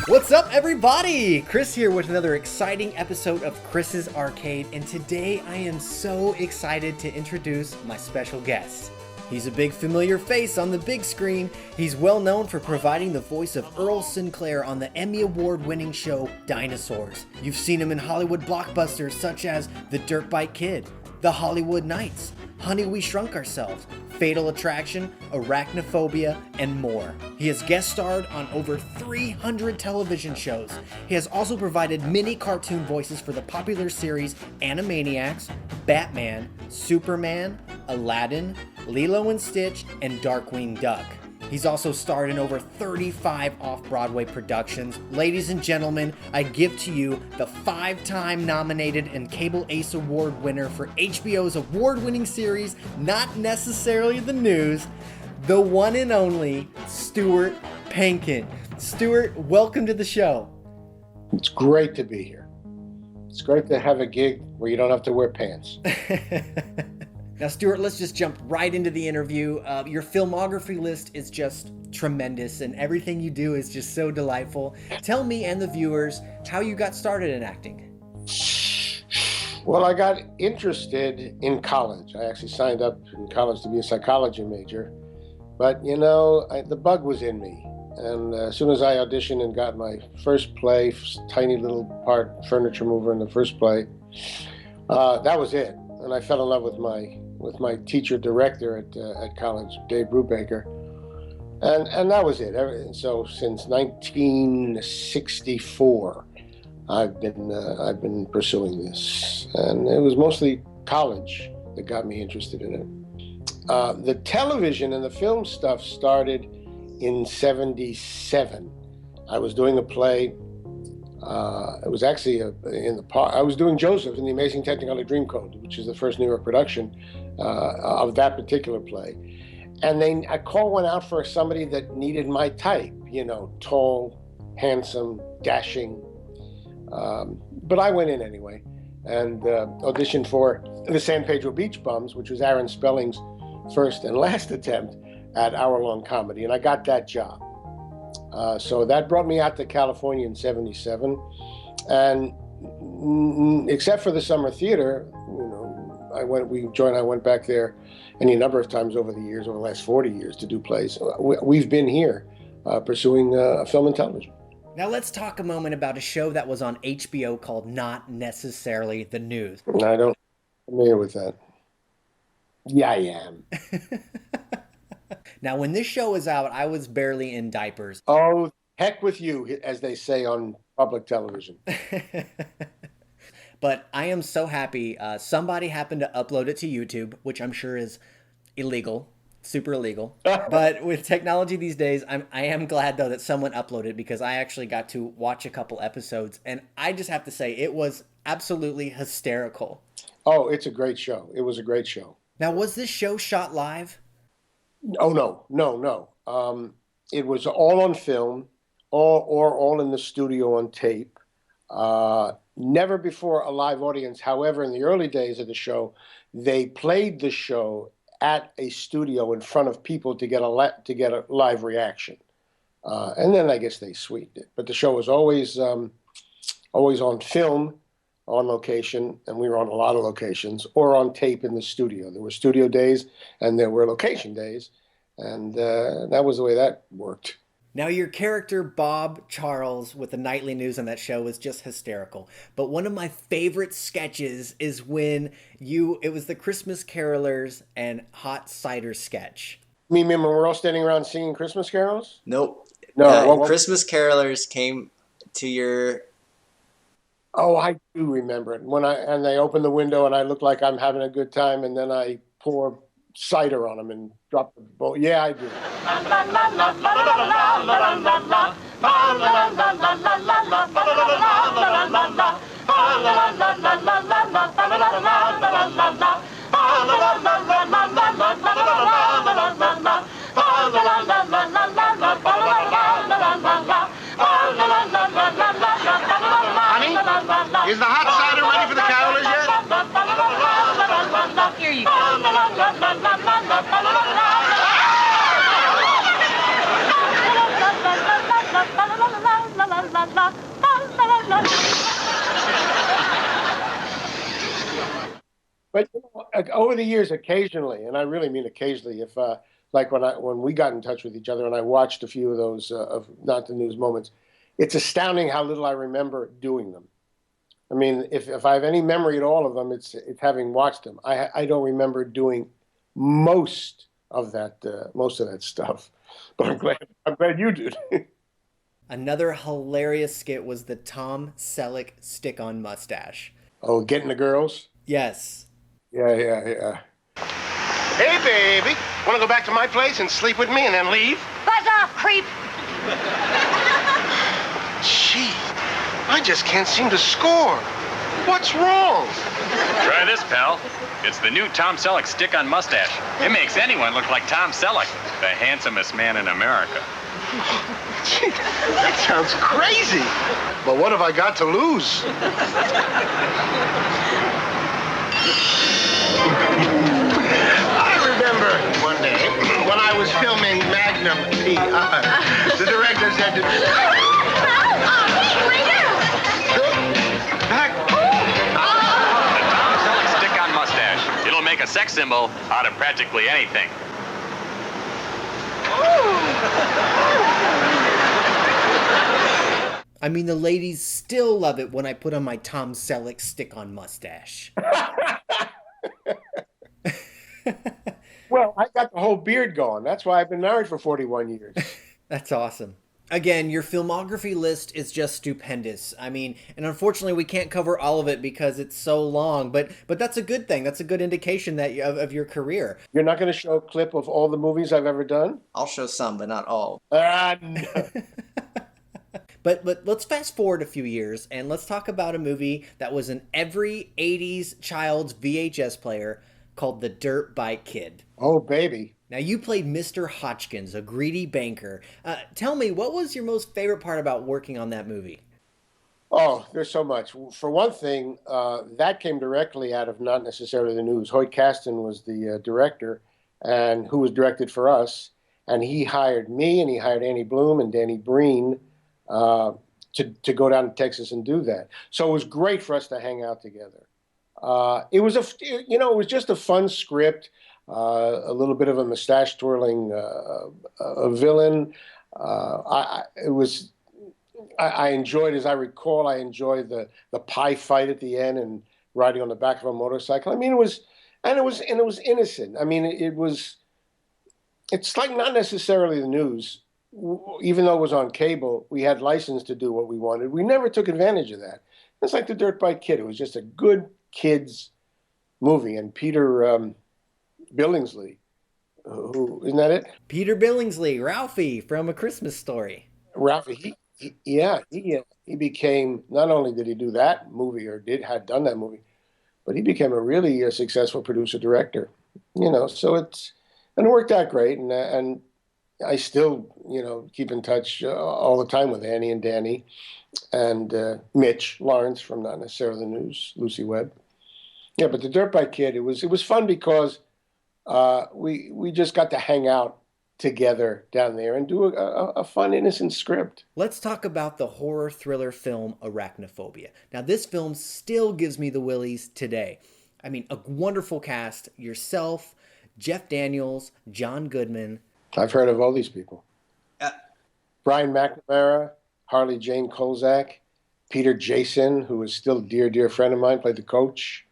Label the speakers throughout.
Speaker 1: What's up, everybody? Chris here with another exciting episode of Chris's Arcade, and today I am so excited to introduce my special guest. He's a big familiar face on the big screen. He's well known for providing the voice of Earl Sinclair on the Emmy Award-winning show Dinosaurs. You've seen him in Hollywood blockbusters such as The Dirt Bike Kid, The Hollywood Knights, Honey, We Shrunk Ourselves, Fatal Attraction, Arachnophobia, and more. He has guest starred on over 300 television shows. He has also provided many cartoon voices for the popular series Animaniacs, Batman, Superman, Aladdin, Lilo and Stitch, and Darkwing Duck. He's also starred in over 35 off-Broadway productions. Ladies and gentlemen, I give to you the 5-time nominated and Cable Ace Award winner for HBO's award-winning series, Not Necessarily the News, the one and only Stuart Pankin. Stuart, welcome to the show.
Speaker 2: It's great to be here. It's great to have a gig where you don't have to wear pants.
Speaker 1: Now, Stuart, let's just jump right into the interview. Your filmography list is just tremendous, and everything you do is just so delightful. Tell me and the viewers how you got started in acting.
Speaker 2: Well, I got interested in college. I actually signed up in college to be a psychology major. But, you know, the bug was in me. And as soon as I auditioned and got my first play, tiny little part, furniture mover in the first play, that was it. And I fell in love with my teacher director at college, Dave Brubaker, and that was it. So since 1964, I've been pursuing this, and it was mostly college that got me interested in it. The television and the film stuff started in '77. I was doing a play. It was actually in the park. I was doing Joseph in the Amazing Technicolor Dreamcoat, which is the first New York production of that particular play. And a call went out for somebody that needed my type, you know, tall, handsome, dashing. But I went in anyway and auditioned for the San Pedro Beach Bums, which was Aaron Spelling's first and last attempt at hour-long comedy, and I got that job. So that brought me out to California in '77, and except for the summer theater, you know, I went back there any number of times over the years, over the last 40 years to do plays. We've been here pursuing film and television.
Speaker 1: Now let's talk a moment about a show that was on HBO called Not Necessarily the News.
Speaker 2: I don't familiar with that. Yeah, I am.
Speaker 1: Now, when this show was out, I was barely in diapers.
Speaker 2: Oh, heck with you, as they say on public television.
Speaker 1: But I am so happy. Somebody happened to upload it to YouTube, which I'm sure is illegal, super illegal. But with technology these days, I am glad, though, that someone uploaded, because I actually got to watch a couple episodes. And I just have to say, it was absolutely hysterical.
Speaker 2: Oh, it's a great show. It was a great show.
Speaker 1: Now, was this show shot live?
Speaker 2: Oh, no. It was all on film, all in the studio on tape. Never before a live audience. However, in the early days of the show, they played the show at a studio in front of people to get a live reaction. And then I guess they sweetened it. But the show was always on film, on location, and we were on a lot of locations, or on tape in the studio. There were studio days and there were location days, and that was the way that worked.
Speaker 1: Now, your character, Bob Charles, with the nightly news on that show was just hysterical. But one of my favorite sketches is when it was the Christmas Carolers and Hot Cider sketch.
Speaker 2: You mean when we're all standing around singing Christmas carols?
Speaker 3: Nope.
Speaker 2: No.
Speaker 3: Christmas Carolers came to your...
Speaker 2: Oh, I do remember it. And they open the window and I look like I'm having a good time, and then I pour cider on them and drop the bowl. Yeah, I do.
Speaker 4: Honey, is the hot cider ready for the carolers yet? Here you go.
Speaker 2: But over the years, occasionally, and I really mean occasionally, if like when we got in touch with each other and I watched a few of those of Not the News moments, it's astounding how little I remember doing them. I mean, if I have any memory at all of them, it's having watched them. I don't remember doing most of that stuff, but I'm glad you did.
Speaker 1: Another hilarious skit was the Tom Selleck stick-on mustache.
Speaker 2: Oh, getting the girls?
Speaker 1: Yes.
Speaker 2: Yeah. Hey, baby, want to go back to my place and sleep with me and then leave?
Speaker 4: Buzz off, creep.
Speaker 2: Gee, I just can't seem to score. What's wrong?
Speaker 5: Try this, pal. It's the new Tom Selleck stick-on mustache. It makes anyone look like Tom Selleck, the handsomest man in America.
Speaker 2: Gee, that sounds crazy. But what have I got to lose? I remember one day when I was filming Magnum PI, the director said to me,
Speaker 5: The Tom Selleck stick-on mustache. It'll make a sex symbol out of practically anything.
Speaker 1: I mean, the ladies still love it when I put on my Tom Selleck stick-on mustache.
Speaker 2: well, I got the whole beard going. That's why I've been married for 41 years.
Speaker 1: That's awesome. Again, your filmography list is just stupendous. I mean, and unfortunately we can't cover all of it because it's so long, but that's a good thing. That's a good indication that of your career.
Speaker 2: You're not going to show a clip of all the movies I've ever done?
Speaker 3: I'll show some, but not all.
Speaker 2: No.
Speaker 1: But let's fast forward a few years and let's talk about a movie that was in every 80s child's VHS player called The Dirt Bike Kid.
Speaker 2: Oh, baby.
Speaker 1: Now, you played Mr. Hodgkins, a greedy banker. Tell me, what was your most favorite part about working on that movie?
Speaker 2: Oh, there's so much. For one thing, that came directly out of not necessarily the news. Hoyt Caston was the director, and who was directed for us, and he hired me, and he hired Annie Bloom and Danny Breen to go down to Texas and do that. So it was great for us to hang out together. It was just a fun script. A little bit of a mustache twirling a villain. I enjoyed, as I recall, I enjoyed the pie fight at the end and riding on the back of a motorcycle. I mean, it was innocent. I mean, it's like not necessarily the news. Even though it was on cable, we had license to do what we wanted. We never took advantage of that. It's like The Dirt Bike Kid. It was just a good kids movie, and Peter Billingsley, who isn't that it?
Speaker 1: Peter Billingsley, Ralphie from A Christmas Story.
Speaker 2: Ralphie, he became, not only did he do that movie or had done that movie, but he became a really successful producer director. So it worked out great, and I still keep in touch all the time with Annie and Danny and Mitch Lawrence from Not Necessarily the News, Lucy Webb. Yeah, but The Dirt Bike Kid, it was fun because we just got to hang out together down there and do a fun, innocent script.
Speaker 1: Let's talk about the horror thriller film Arachnophobia. Now, this film still gives me the willies today. I mean, a wonderful cast. Yourself, Jeff Daniels, John Goodman.
Speaker 2: I've heard of all these people. Brian McNamara, Harley Jane Kolzak, Peter Jason, who is still a dear friend of mine, played the coach.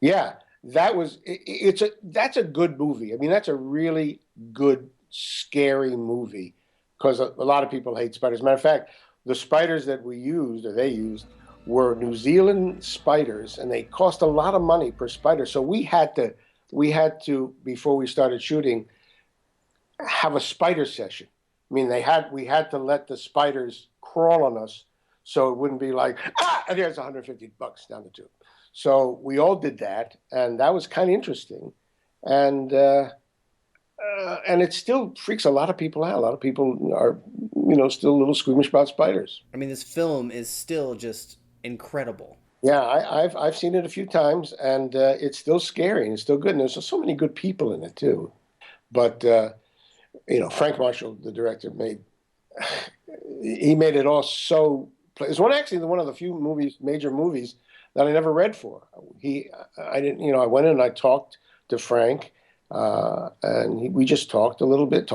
Speaker 2: Yeah, that's a good movie. I mean, that's a really good, scary movie because a lot of people hate spiders. Matter of fact, the spiders that they used, were New Zealand spiders, and they cost a lot of money per spider. So we had to, before we started shooting, have a spider session. I mean, we had to let the spiders crawl on us so it wouldn't be like, and here's $150 down the tube. So we all did that, and that was kind of interesting. And it still freaks a lot of people out. A lot of people are, still a little squeamish about spiders.
Speaker 1: I mean, this film is still just incredible.
Speaker 2: Yeah, I've seen it a few times, and it's still scary and it's still good. And there's so many good people in it too. But Frank Marshall, the director, made it all so. It's one of the few major movies that I never read for. I didn't, I went in and I talked to Frank, and we just talked a little bit,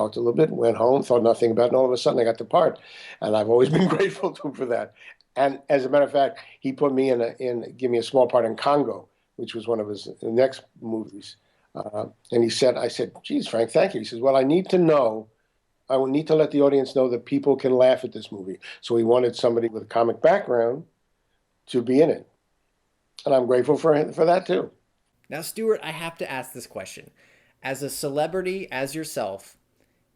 Speaker 2: went home, thought nothing about it, and all of a sudden I got the part, and I've always been grateful to him for that. And as a matter of fact, he put me give me a small part in Congo, which was one of his next movies. And I said, geez, Frank, thank you. He says, well, I will need to let the audience know that people can laugh at this movie. So he wanted somebody with a comic background to be in it. And I'm grateful for that too.
Speaker 1: Now, Stuart, I have to ask this question. As a celebrity, as yourself,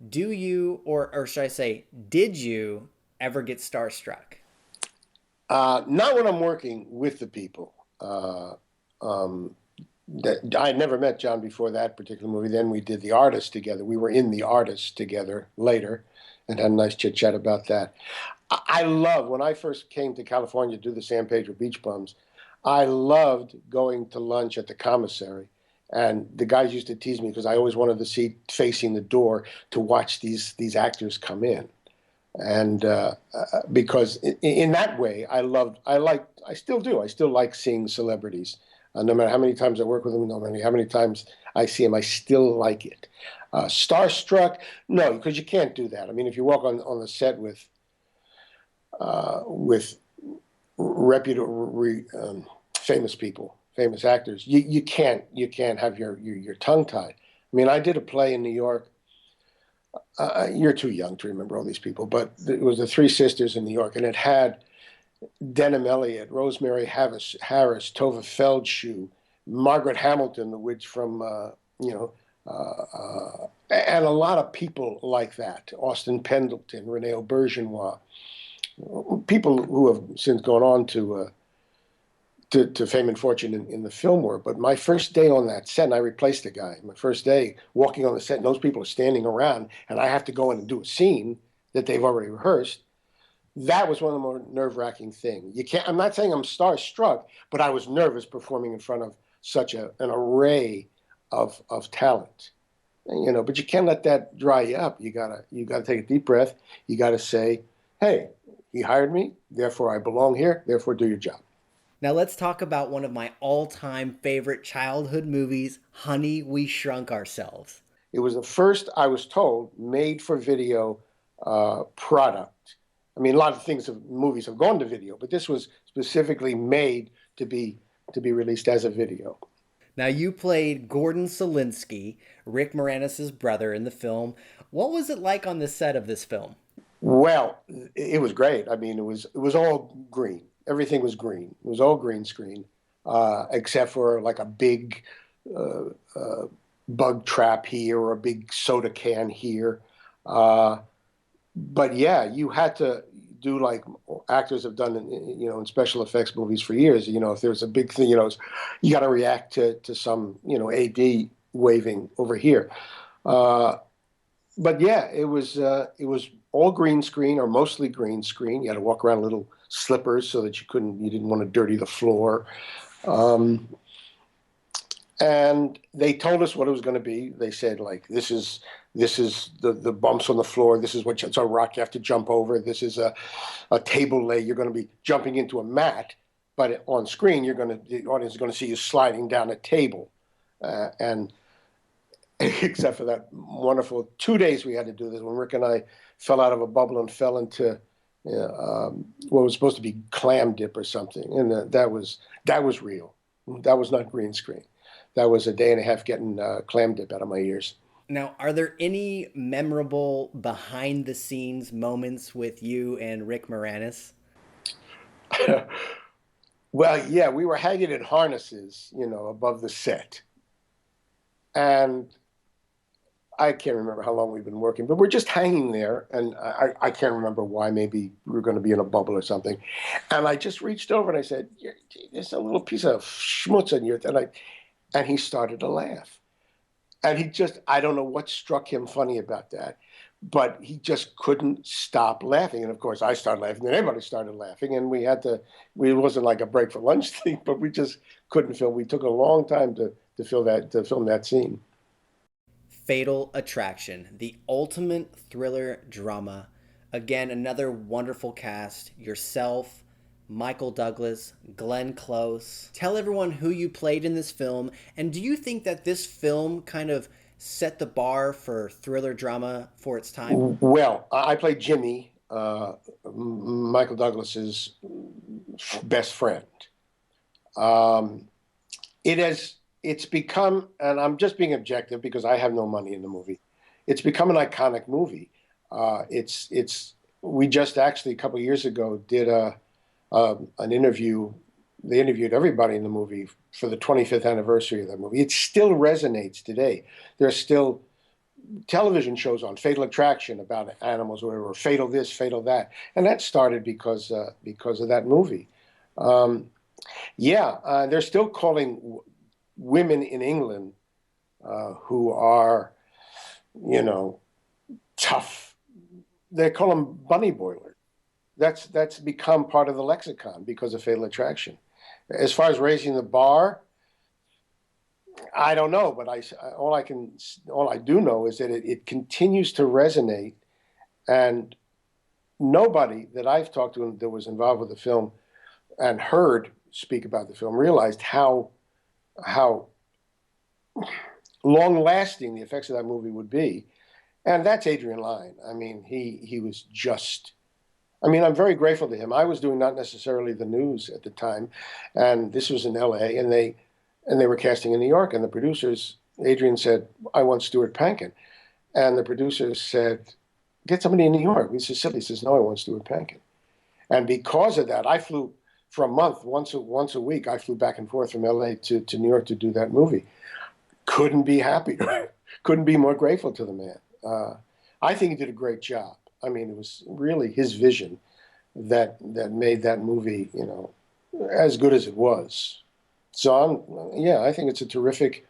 Speaker 1: do you, or should I say, did you ever get starstruck?
Speaker 2: Not when I'm working with the people. I had never met John before that particular movie. Then we did The Artist together. We were in The Artist together later and had a nice chit chat about that. I love, when I first came to California to do the San Pedro Beach Bums, I loved going to lunch at the commissary. And the guys used to tease me because I always wanted the seat facing the door to watch these actors come in. And because in that way, I still do. I still like seeing celebrities. No matter how many times I work with them, no matter how many times I see them, I still like it. Starstruck, no, because you can't do that. I mean, if you walk on the set with reputable, famous people, famous actors, you can't have your tongue tied. I mean, I did a play in New York. You're too young to remember all these people, but it was the Three Sisters in New York, and it had Denham Elliott, Rosemary Harris, Tova Feldshuh, Margaret Hamilton, the witch from, and a lot of people like that. Austin Pendleton, Rene Aubergenois, people who have since gone on to fame and fortune in the film world. But my first day on that set, and I replaced a guy, my first day walking on the set, and those people are standing around, and I have to go in and do a scene that they've already rehearsed. That was one of the more nerve-wracking things. I'm not saying I'm starstruck, but I was nervous performing in front of such an array of talent. But you can't let that dry you up. You gotta take a deep breath. You gotta say, hey, he hired me, therefore I belong here, therefore do your job.
Speaker 1: Now let's talk about one of my all-time favorite childhood movies, Honey, We Shrunk Ourselves.
Speaker 2: It was the first, I was told, made-for-video product. I mean, a lot of movies have gone to video, but this was specifically made to be released as a video.
Speaker 1: Now, you played Gordon Solinsky, Rick Moranis' brother, in the film. What was it like on the set of this film?
Speaker 2: Well, it was great. I mean, it was all green. Everything was green. It was all green screen, except for like a big bug trap here or a big soda can here. But yeah, you had to do like actors have done in special effects movies for years. If there's a big thing, you got to react to some, AD waving over here. But yeah, it was all green screen or mostly green screen. You had to walk around in little slippers so that you didn't want to dirty the floor. And they told us what it was going to be. They said, like, this is the bumps on the floor. This is it's a rock you have to jump over. This is a table lay. You're going to be jumping into a mat, but on screen, the audience is going to see you sliding down a table. And except for that wonderful 2 days we had to do this, when Rick and I fell out of a bubble and fell into what was supposed to be clam dip or something. And that was real. That was not green screen. That was a day and a half getting clam dip out of my ears.
Speaker 1: Now, are there any memorable behind-the-scenes moments with you and Rick Moranis?
Speaker 2: Well, yeah, we were hanging in harnesses, above the set. And I can't remember how long we've been working, but we're just hanging there. And I can't remember why. Maybe we were going to be in a bubble or something. And I just reached over and I said, there's a little piece of schmutz on your thing. And he started to laugh. And I don't know what struck him funny about that, but he just couldn't stop laughing. And of course, I started laughing, and everybody started laughing, and it wasn't like a break for lunch thing, but we just couldn't film. We took a long time to film that scene.
Speaker 1: Fatal Attraction, the ultimate thriller drama. Again, another wonderful cast. Yourself, Michael Douglas, Glenn Close. Tell everyone who you played in this film, and do you think that this film kind of set the bar for thriller drama for its time?
Speaker 2: Well, I played Jimmy, Michael Douglas's best friend. It's become, and I'm just being objective because I have no money in the movie. It's become an iconic movie. We just actually a couple of years ago did an interview. They interviewed everybody in the movie for the 25th anniversary of that movie. It still resonates today. There's still television shows on, Fatal Attraction, about animals, or Fatal this, Fatal that, and that started because of that movie. They're still calling women in England who are, tough. They call them bunny boilers. That's become part of the lexicon because of Fatal Attraction. As far as raising the bar, I don't know, but all I do know is that it continues to resonate, and nobody that I've talked to that was involved with the film and heard speak about the film realized how long-lasting the effects of that movie would be. And that's Adrian Lyne. I mean, he was just... I mean, I'm very grateful to him. I was doing not necessarily the news at the time, and this was in L.A., and they were casting in New York, and the producers, Adrian said, "I want Stuart Pankin." And the producers said, "Get somebody in New York." He says, "Silly." He says, "No, I want Stuart Pankin." And because of that, I flew for a month, once a week, I flew back and forth from L.A. to New York to do that movie. Couldn't be happier. Couldn't be more grateful to the man. I think he did a great job. I mean, it was really his vision that made that movie, as good as it was. So I think it's a terrific,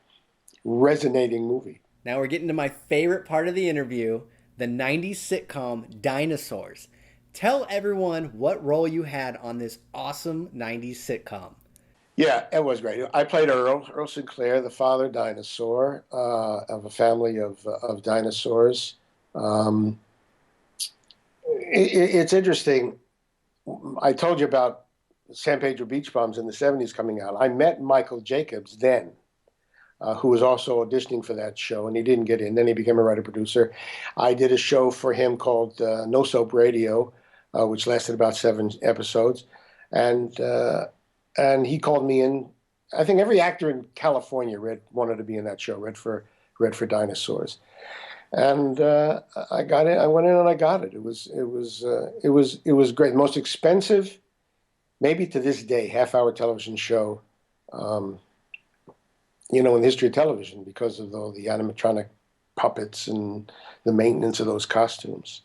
Speaker 2: resonating movie.
Speaker 1: Now we're getting to my favorite part of the interview, the 90s sitcom Dinosaurs. Tell everyone what role you had on this awesome 90s sitcom.
Speaker 2: Yeah, it was great. I played Earl Sinclair, the father dinosaur of a family of dinosaurs. It's interesting. I told you about San Pedro Beach Bums in the 70s coming out. I met Michael Jacobs then, who was also auditioning for that show, and he didn't get in. Then he became a writer-producer. I did a show for him called No Soap Radio, which lasted about 7 episodes. And he called me in. I think every actor in California wanted to be in that show, read for Dinosaurs. And I got it. I went in and I got it. It was great. The most expensive, maybe to this day, half-hour television show, in the history of television, because of all the animatronic puppets and the maintenance of those costumes.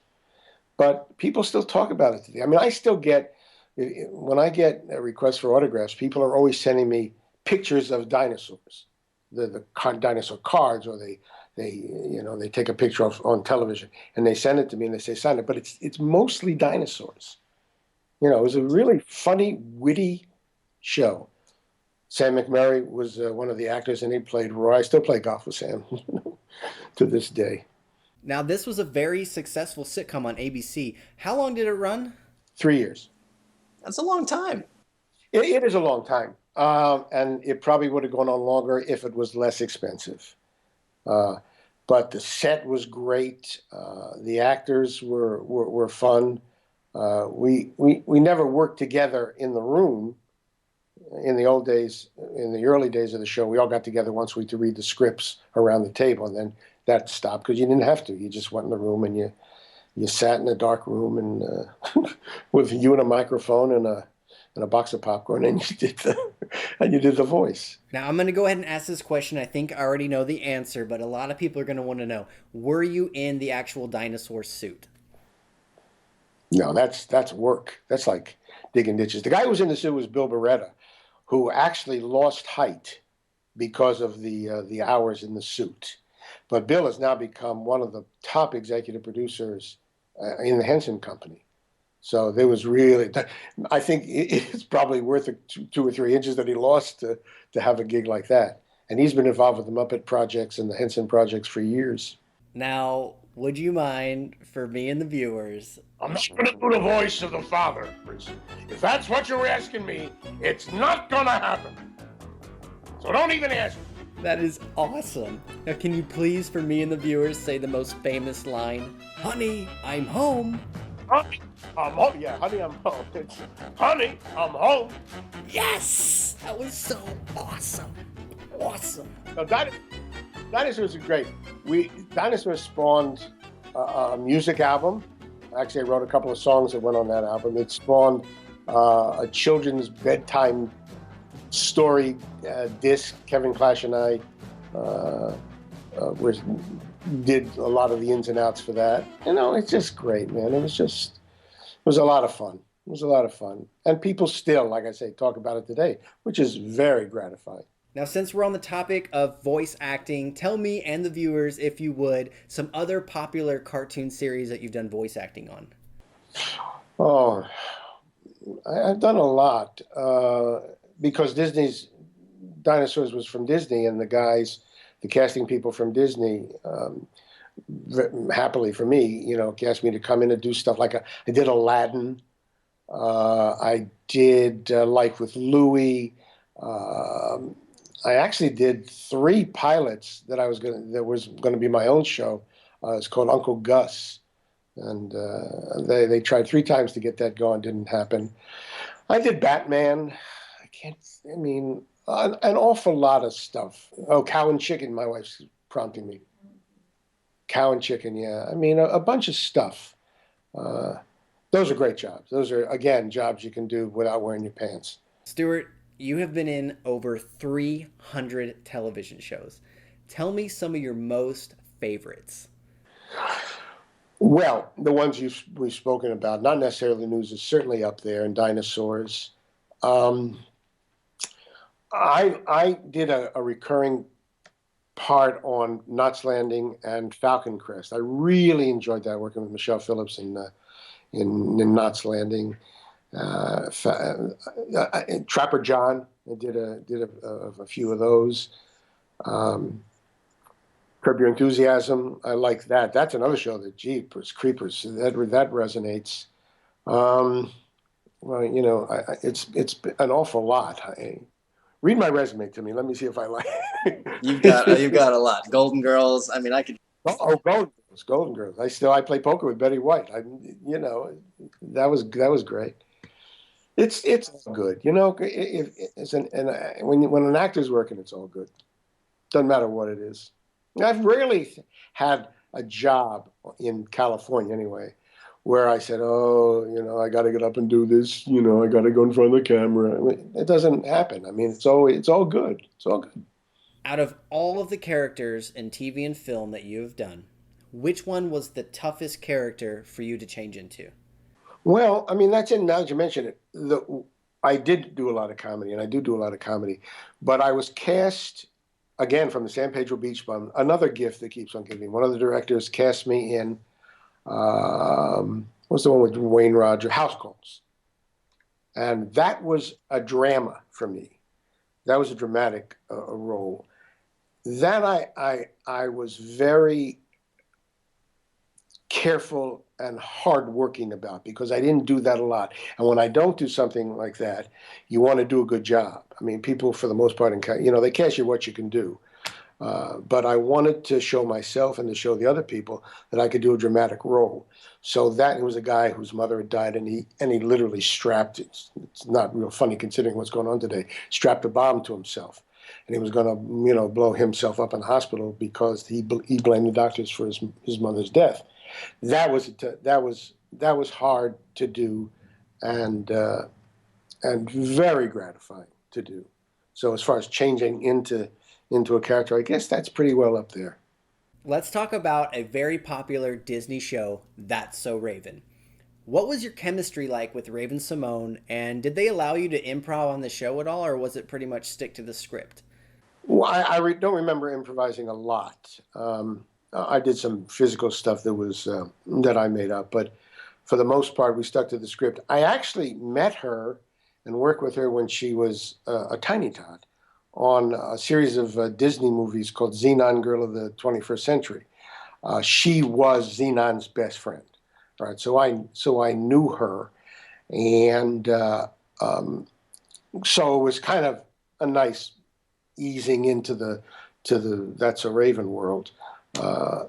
Speaker 2: But people still talk about it today. I mean, I still get, when I get a request for autographs, people are always sending me pictures of dinosaurs, the dinosaur cards, or they take a picture on television and they send it to me and they say, sign it. But it's mostly dinosaurs. It was a really funny, witty show. Sam McMurray was one of the actors, and he played Roy. I still play golf with Sam to this day.
Speaker 1: Now, this was a very successful sitcom on ABC. How long did it run?
Speaker 2: 3 years.
Speaker 3: That's a long time.
Speaker 2: It is a long time. And it probably would have gone on longer if it was less expensive. But the set was great. The actors were fun. We never worked together in the room. In the old days, in the early days of the show, we all got together once a week to read the scripts around the table, and then that stopped because you didn't have to. You just went in the room and you sat in a dark room and with you and a microphone and a box of popcorn, and you did the voice.
Speaker 1: Now, I'm going to go ahead and ask this question. I think I already know the answer, but a lot of people are going to want to know. Were you in the actual dinosaur suit?
Speaker 2: No, that's work. That's like digging ditches. The guy who was in the suit was Bill Beretta, who actually lost height because of the hours in the suit. But Bill has now become one of the top executive producers in the Henson Company. So there was really, I think it's probably worth the 2 or 3 inches that he lost to have a gig like that. And he's been involved with the Muppet projects and the Henson projects for years.
Speaker 1: Now, would you mind, for me and the viewers?
Speaker 2: I'm not going to do the voice of the father, Chris. If that's what you're asking me, it's not going to happen. So don't even ask me.
Speaker 1: That is awesome. Now, can you please, for me and the viewers, say the most famous line? Honey, I'm home.
Speaker 2: Honey, I'm home. Yeah, honey, I'm home. It's, honey, I'm home.
Speaker 1: Yes! That was so awesome. Awesome.
Speaker 2: Now, Dinosaurs are great. Dinosaurs spawned a music album. Actually, I wrote a couple of songs that went on that album. It spawned a children's bedtime story disc. Kevin Clash and I did a lot of the ins and outs for that. You know, it's just great, man. It was a lot of fun. It was a lot of fun. And people still, like I say, talk about it today, which is very gratifying.
Speaker 1: Now, since we're on the topic of voice acting, tell me and the viewers, if you would, some other popular cartoon series that you've done voice acting on.
Speaker 2: Oh, I've done a lot because Disney's Dinosaurs was from Disney, and the casting people from Disney, happily for me, asked me to come in and do stuff like I did Aladdin, I did Life with Louie. I actually did 3 pilots that was going to be my own show. It's called Uncle Gus, and they tried 3 times to get that going. Didn't happen. I did Batman. An awful lot of stuff. Oh, Cow and Chicken. My wife's prompting me. Cow and Chicken. Yeah. A bunch of stuff. Those are great jobs. Those are, again, jobs you can do without wearing your pants.
Speaker 1: Stuart, you have been in over 300 television shows. Tell me some of your most favorites.
Speaker 2: Well, the ones we've spoken about, not necessarily the news, is certainly up there, and Dinosaurs. I did a recurring part on Knots Landing and Falcon Crest. I really enjoyed that, working with Michelle Phillips in Knots Landing. Trapper John, I did a few of those. Curb Your Enthusiasm, I like that. That's another show that, Jeepers Creepers, that resonates. It's an awful lot. Read my resume to me. Let me see if I like it.
Speaker 3: You've got a lot. Golden Girls. I could.
Speaker 2: Oh, Golden Girls. I play poker with Betty White. That was great. It's all good. When an actor's working, it's all good. Doesn't matter what it is. I've rarely had a job in California anyway, where I said, I got to get up and do this. I got to go in front of the camera. It doesn't happen. It's all good. It's all good.
Speaker 1: Out of all of the characters in TV and film that you have done, which one was the toughest character for you to change into?
Speaker 2: Well, that's it. Now that you mention it, I did do a lot of comedy, and I do a lot of comedy, but I was cast, again, from the San Pedro Beach Bum, another gift that keeps on giving. One of the directors cast me in, what's the one with Wayne Roger? House Calls. And that was a drama for me. That was a dramatic role. That I was very careful and hardworking about, because I didn't do that a lot. And when I don't do something like that, you want to do a good job. People, for the most part, they cast you what you can do. But I wanted to show myself and to show the other people that I could do a dramatic role. So that was a guy whose mother had died, and he literally strapped, it's not real funny considering what's going on today, strapped a bomb to himself. And he was going to, blow himself up in the hospital because he blamed the doctors for his mother's death. That was hard to do, and very gratifying to do. So as far as changing into a character, I guess that's pretty well up there.
Speaker 1: Let's talk about a very popular Disney show, That's So Raven. What was your chemistry like with Raven Simone, and did they allow you to improv on the show at all, or was it pretty much stick to the script?
Speaker 2: Well, don't remember improvising a lot. I did some physical stuff that was that I made up, but for the most part, we stuck to the script. I actually met her and worked with her when she was a tiny tot on a series of Disney movies called Xenon Girl of the 21st Century. She was Xenon's best friend, right? So I knew her, and so it was kind of a nice easing into the That's a Raven world, uh,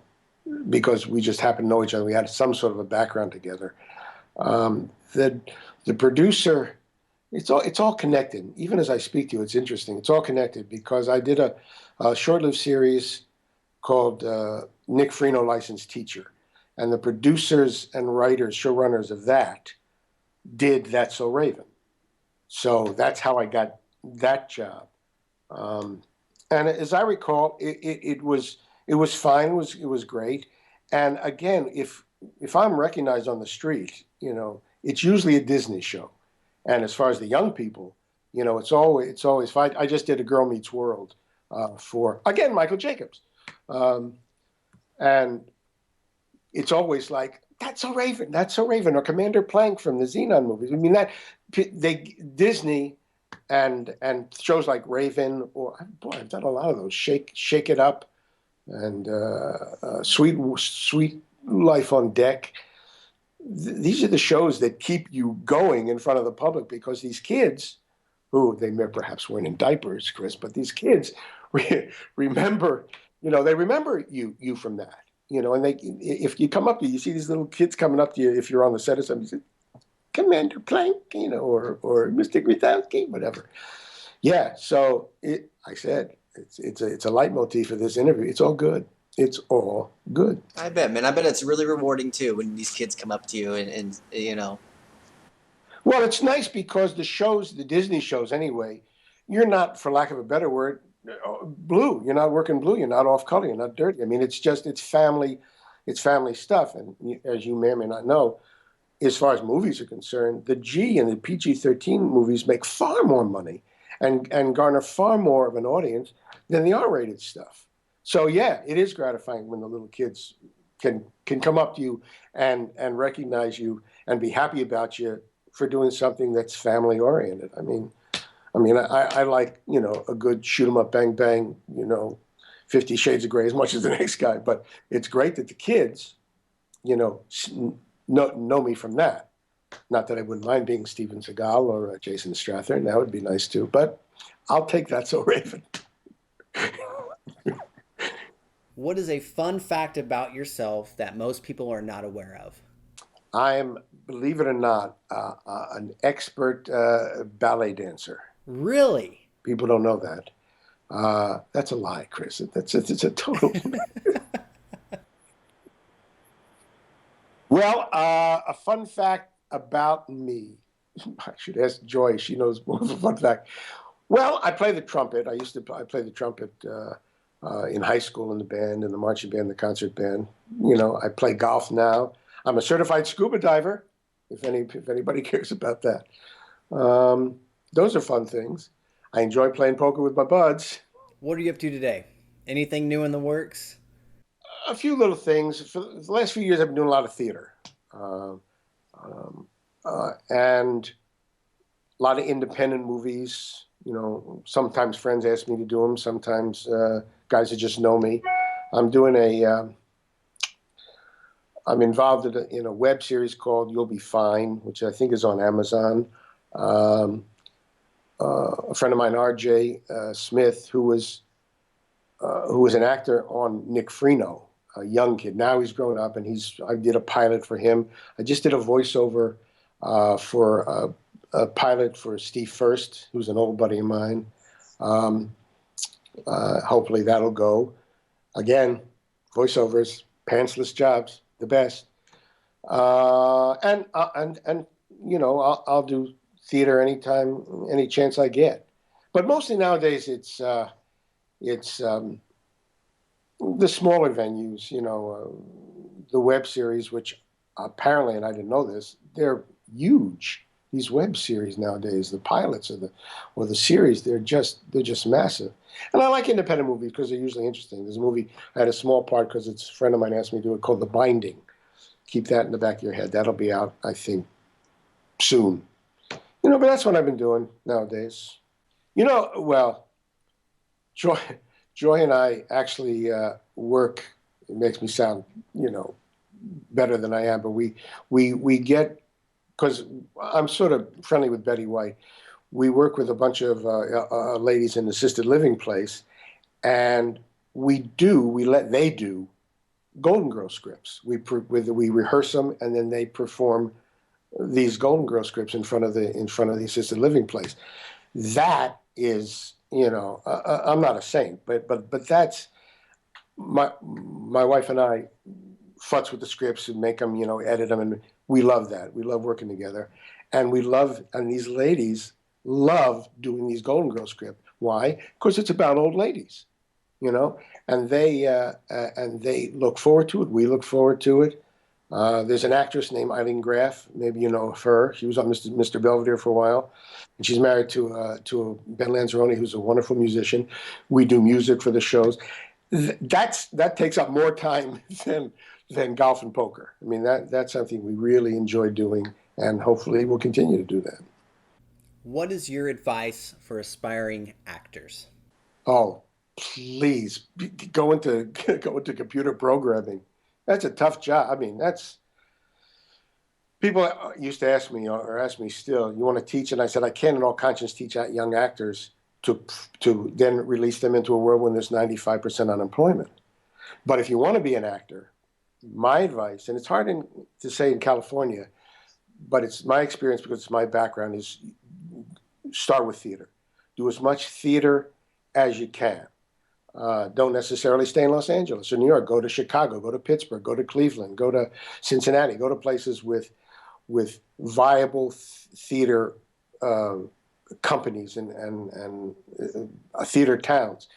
Speaker 2: because we just happened to know each other. We had some sort of a background together. The producer, it's all connected. Even as I speak to you, it's interesting. It's all connected because I did a short-lived series called Nick Freno Licensed Teacher, and the producers and writers, showrunners of that, did That's So Raven. So that's how I got that job. And as I recall, it was fine. It was great. And again, if I'm recognized on the street, it's usually a Disney show. And as far as the young people, it's always fine. I just did A Girl Meets World for, again, Michael Jacobs, and it's always like, That's So Raven, That's So Raven, or Commander Plank from the Xenon movies. I mean, Disney and shows like Raven, or boy, I've done a lot of those. Shake It Up, and Sweet Life on Deck. These are the shows that keep you going in front of the public, because these kids, who they may perhaps weren't in diapers, Chris, but these kids remember, they remember you from that. And if you come up to you see these little kids coming up to you, if you're on the set of something, you say, Commander Plank, or Mr. Grithowski, whatever. Yeah, so I said, it's a leitmotif for this interview. It's all good. It's all good.
Speaker 3: I bet, man. I bet it's really rewarding too when these kids come up to you and
Speaker 2: Well, it's nice because the Disney shows anyway, you're not, for lack of a better word, blue. You're not working blue. You're not off color. You're not dirty. I mean, it's family stuff. And as you may or may not know, as far as movies are concerned, the G and the PG-13 movies make far more money and garner far more of an audience than the R-rated stuff. So yeah, it is gratifying when the little kids can come up to you and recognize you and be happy about you for doing something that's family oriented. I mean, I like, a good shoot 'em up, bang, bang, 50 Shades of Grey as much as the next guy. But it's great that the kids, know me from that. Not that I wouldn't mind being Steven Seagal or Jason Strathern. That would be nice too. But I'll take That's So Raven.
Speaker 1: What is a fun fact about yourself that most people are not aware of?
Speaker 2: I am, believe it or not, an expert ballet dancer.
Speaker 1: Really?
Speaker 2: People don't know that. That's a lie, Chris. It's a total. Well, a fun fact about me. I should ask Joy. She knows more of a fun fact. Well, I play the trumpet. I play the trumpet in high school in the band, in the marching band, the concert band. I play golf now. I'm a certified scuba diver, if anybody cares about that. Those are fun things. I enjoy playing poker with my buds.
Speaker 1: What are you up to today? Anything new in the works?
Speaker 2: A few little things. For the last few years, I've been doing a lot of theater. And a lot of independent movies. Sometimes friends ask me to do them. Sometimes guys that just know me. I'm involved in a web series called You'll Be Fine, which I think is on Amazon. A friend of mine, R.J. Smith, who was an actor on Nick Freno, a young kid. Now he's grown up, and I did a pilot for him. I just did a voiceover for a pilot for Steve First, who's an old buddy of mine. Hopefully that'll go. Again, voiceovers, pantsless jobs, the best. And I'll do theater anytime, any chance I get. But mostly nowadays it's the smaller venues, the web series, which apparently, and I didn't know this, they're huge. these web series nowadays, the pilots or the series, they're just massive. And I like independent movies because they're usually interesting. There's a movie I had a small part because it's a friend of mine asked me to do it called The Binding. Keep that in the back of your head. That'll be out, I think, soon. But that's what I've been doing nowadays. Well, Joy and I actually work. It makes me sound, better than I am, but we get, because I'm sort of friendly with Betty White. We work with a bunch of ladies in assisted living place, and they do Golden Girl scripts. We rehearse them, and then they perform these Golden Girl scripts in front of the assisted living place. That is, I'm not a saint, but that's my wife and I futz with the scripts and make them, edit them, and we love that. We love working together, and these ladies love doing these Golden Girl scripts. Why? Because it's about old ladies, and they look forward to it. We look forward to it. There's an actress named Eileen Graff. Maybe you know of her. She was on Mr. Belvedere for a while, and she's married to Ben Lanzarone, who's a wonderful musician. We do music for the shows. That takes up more time than golf and poker. I mean, that's something we really enjoy doing, and hopefully we'll continue to do that.
Speaker 1: What is your advice for aspiring actors?
Speaker 2: Oh, please go into computer programming. That's a tough job. I mean, people used to ask me, or ask me still, you want to teach? And I said, I can in all conscience teach young actors to then release them into a world when there's 95% unemployment. But if you want to be an actor, my advice, and it's hard to say in California, but it's my experience because it's my background, is start with theater. Do as much theater as you can. Don't necessarily stay in Los Angeles or New York. Go to Chicago, go to Pittsburgh, go to Cleveland, go to Cincinnati, go to places with viable theater companies and theater towns.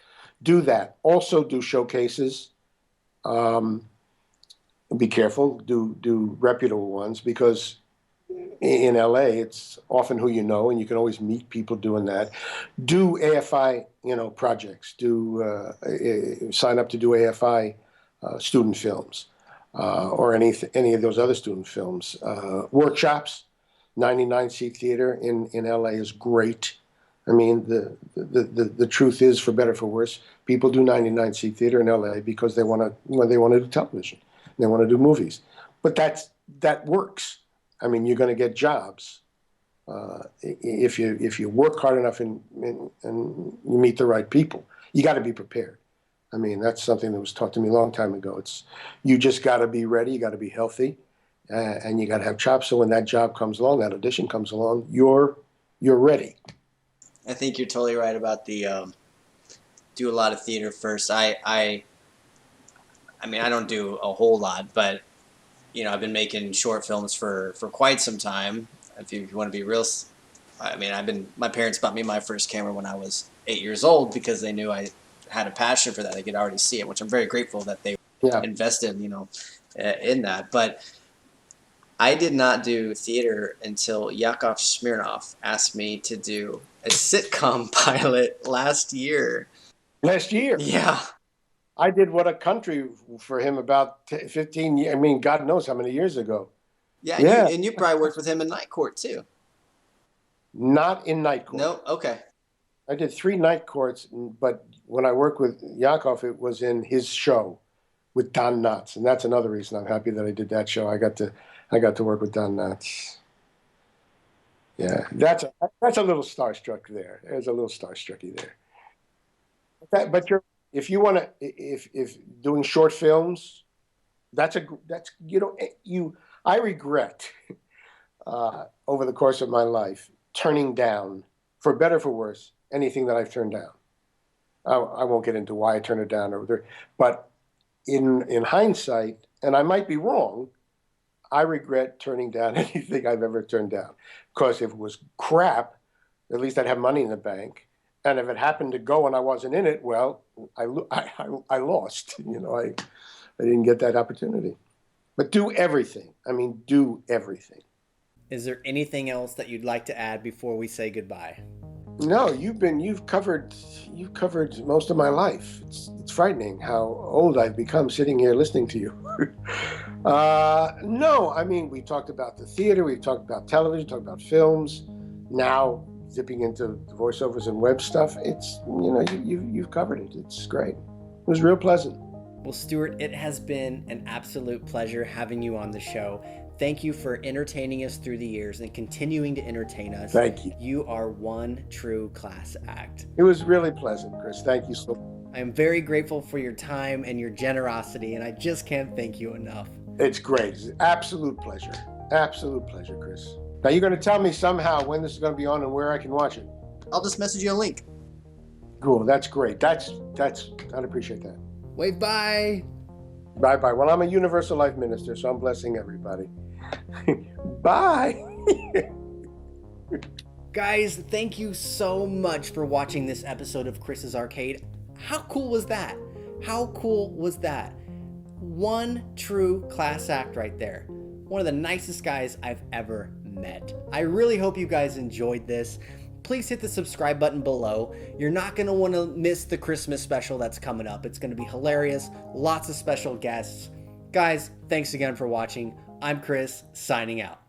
Speaker 2: Do that. Also do showcases. Be careful. Do reputable ones, because in LA it's often who you know, and you can always meet people doing that. Do AFI, projects. Do sign up to do AFI student films or any of those other student films. Workshops. 99-seat theater in LA is great. I mean, the truth is, for better or for worse, people do 99-seat theater in LA because they want to do television, they want to do movies. But that works. I mean, you're going to get jobs if you work hard enough and you meet the right people. You got to be prepared. I mean, that's something that was taught to me a long time ago. You just got to be ready. You got to be healthy, and you got to have chops. So when that job comes along, that audition comes along, you're ready.
Speaker 3: I think you're totally right about the do a lot of theater first. I mean, I don't do a whole lot, but I've been making short films for quite some time. If you want to be real, I mean, my parents bought me my first camera when I was 8 years old because they knew I had a passion for that. They could already see it, which I'm very grateful that they invested, in that. But I did not do theater until Yakov Smirnoff asked me to do a sitcom pilot last year.
Speaker 2: Last year?
Speaker 3: Yeah.
Speaker 2: I did What a Country for him about 15 years. I mean, God knows how many years ago.
Speaker 3: Yeah. And you probably worked with him in Night Court, too.
Speaker 2: Not in Night Court.
Speaker 3: No? Okay.
Speaker 2: I did 3 Night Courts, but when I worked with Yakov, it was in his show with Don Knotts. And that's another reason I'm happy that I did that show. I got to work with Don Knotts. Yeah, that's a little starstruck there. There's a little starstrucky there. If you want to, if doing short films, I regret over the course of my life turning down, for better or for worse, anything that I've turned down. I won't get into why I turned it down but in hindsight, and I might be wrong, I regret turning down anything I've ever turned down. Because if it was crap, at least I'd have money in the bank. And if it happened to go and I wasn't in it, well, I lost. I didn't get that opportunity. But do everything. I mean, do everything.
Speaker 1: Is there anything else that you'd like to add before we say goodbye?
Speaker 2: No, you've covered most of my life. It's frightening how old I've become sitting here listening to you. No, I mean, we talked about the theater, we've talked about television, talked about films. Now zipping into voiceovers and web stuff. It's, you've covered it. It's great. It was real pleasant.
Speaker 1: Well, Stuart, it has been an absolute pleasure having you on the show. Thank you for entertaining us through the years and continuing to entertain us.
Speaker 2: Thank you.
Speaker 1: You are one true class act.
Speaker 2: It was really pleasant, Chris. Thank you so much.
Speaker 1: I am very grateful for your time and your generosity, and I just can't thank you enough.
Speaker 2: It's great. It's an absolute pleasure. Absolute pleasure, Chris. Now you're going to tell me somehow when this is going to be on and where I can watch it.
Speaker 3: I'll just message you a link.
Speaker 2: Cool. That's great. I'd appreciate that.
Speaker 1: Wave bye.
Speaker 2: Bye-bye. Well, I'm a universal life minister, so I'm blessing everybody. Bye.
Speaker 1: Guys, thank you so much for watching this episode of Chris's Arcade. How cool was that? How cool was that? One true class act right there. One of the nicest guys I've ever met. I really hope you guys enjoyed this. Please hit the subscribe button below. You're not going to want to miss the Christmas special that's coming up. It's going to be hilarious. Lots of special guests. Guys, thanks again for watching. I'm Chris, signing out.